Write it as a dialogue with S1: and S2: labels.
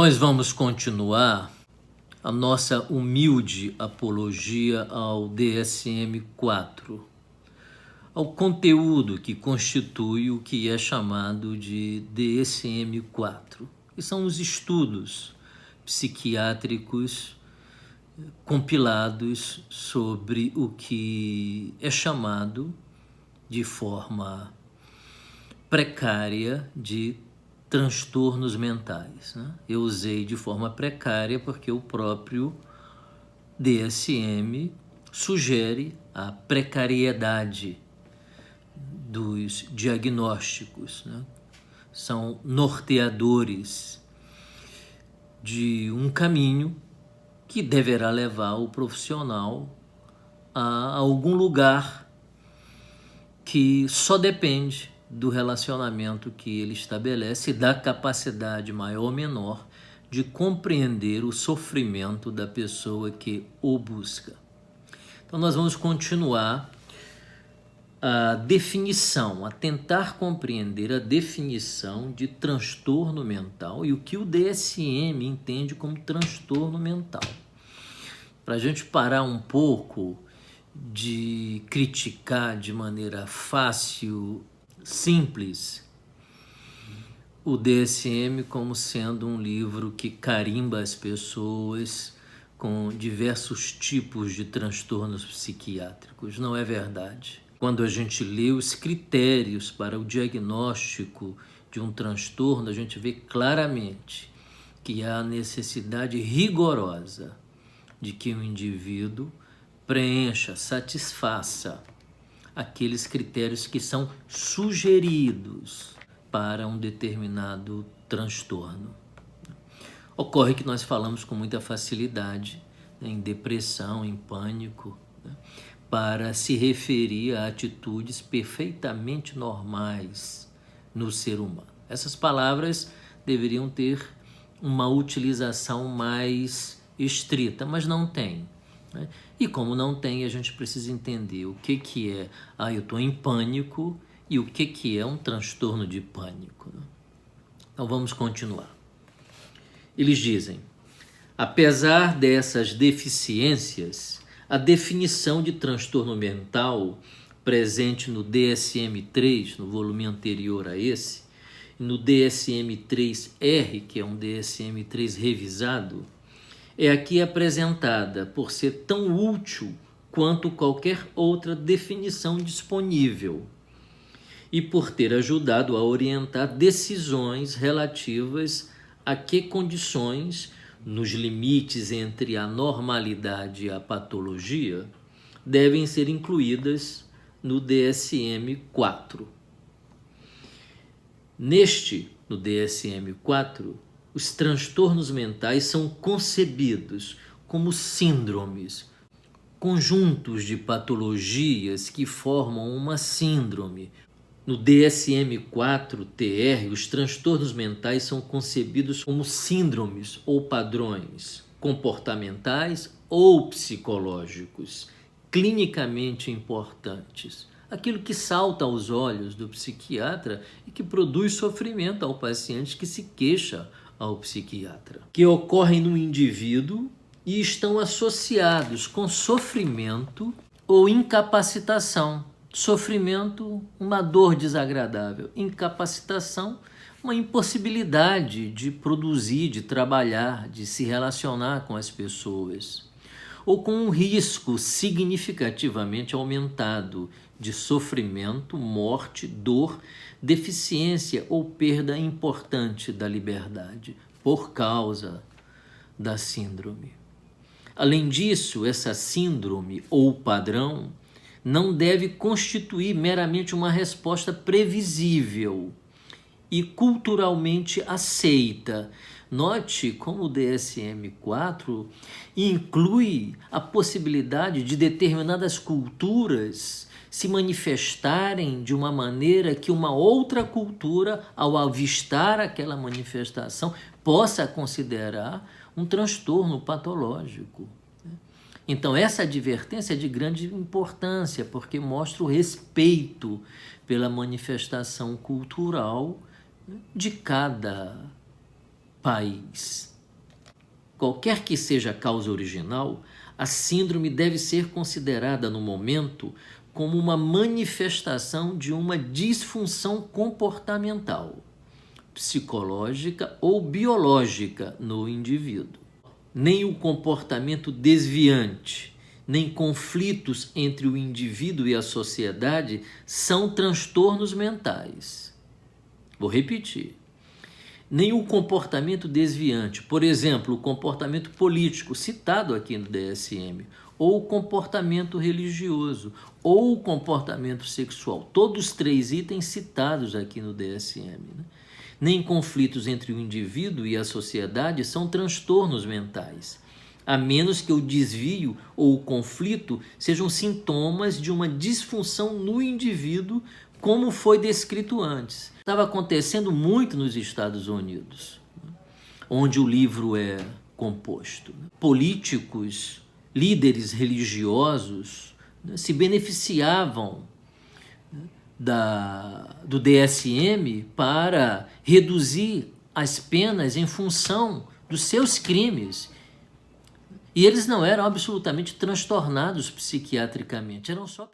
S1: Nós vamos continuar a nossa humilde apologia ao DSM-4, ao conteúdo que constitui o que é chamado de DSM-4, que são os estudos psiquiátricos compilados sobre o que é chamado de forma precária de transtornos mentais, né? Eu usei de forma precária porque o próprio DSM sugere a precariedade dos diagnósticos, né? São norteadores de um caminho que deverá levar o profissional a algum lugar que só depende do relacionamento que ele estabelece e da capacidade maior ou menor de compreender o sofrimento da pessoa que o busca. Então nós vamos continuar a definição, a tentar compreender a definição de transtorno mental e o que o DSM entende como transtorno mental. Para a gente parar um pouco de criticar de maneira fácil, simples, o DSM como sendo um livro que carimba as pessoas com diversos tipos de transtornos psiquiátricos. Não é verdade. Quando a gente lê os critérios para o diagnóstico de um transtorno, a gente vê claramente que há a necessidade rigorosa de que o indivíduo preencha, satisfaça aqueles critérios que são sugeridos para um determinado transtorno. Ocorre que nós falamos com muita facilidade, né, em depressão, em pânico, né, para se referir a atitudes perfeitamente normais no ser humano. Essas palavras deveriam ter uma utilização mais estrita, mas não tem, né? E como não tem, a gente precisa entender o que é, eu estou em pânico, e o que é um transtorno de pânico, né? Então vamos continuar. Eles dizem: apesar dessas deficiências, a definição de transtorno mental presente no DSM-3, no volume anterior a esse, e no DSM-3R, que é um DSM-3 revisado, é aqui apresentada por ser tão útil quanto qualquer outra definição disponível e por ter ajudado a orientar decisões relativas a que condições, nos limites entre a normalidade e a patologia, devem ser incluídas no DSM-4. No DSM-4, os transtornos mentais são concebidos como síndromes, conjuntos de patologias que formam uma síndrome. No DSM-4-TR, os transtornos mentais são concebidos como síndromes ou padrões comportamentais ou psicológicos, clinicamente importantes. Aquilo que salta aos olhos do psiquiatra e que produz sofrimento ao paciente que se queixa ao psiquiatra, que ocorrem no indivíduo e estão associados com sofrimento ou incapacitação. Sofrimento, uma dor desagradável. Incapacitação, uma impossibilidade de produzir, de trabalhar, de se relacionar com as pessoas. Ou com um risco significativamente aumentado de sofrimento, morte, dor, deficiência ou perda importante da liberdade por causa da síndrome. Além disso, essa síndrome ou padrão não deve constituir meramente uma resposta previsível e culturalmente aceita. Note como o DSM-4 inclui a possibilidade de determinadas culturas se manifestarem de uma maneira que uma outra cultura, ao avistar aquela manifestação, possa considerar um transtorno patológico. Então, essa advertência é de grande importância, porque mostra o respeito pela manifestação cultural de cada país. qualquer que seja a causa original, a síndrome deve ser considerada no momento como uma manifestação de uma disfunção comportamental, psicológica ou biológica no indivíduo. Nem o comportamento desviante, nem conflitos entre o indivíduo e a sociedade são transtornos mentais. Vou repetir. Nem o comportamento desviante, por exemplo, o comportamento político citado aqui no DSM, ou o comportamento religioso, ou o comportamento sexual, todos os 3 itens citados aqui no DSM, né? Nem conflitos entre o indivíduo e a sociedade são transtornos mentais, a menos que o desvio ou o conflito sejam sintomas de uma disfunção no indivíduo, como foi descrito antes. Estava acontecendo muito nos Estados Unidos, onde o livro é composto. Políticos, líderes religiosos, se beneficiavam do DSM para reduzir as penas em função dos seus crimes. E eles não eram absolutamente transtornados psiquiatricamente, eram só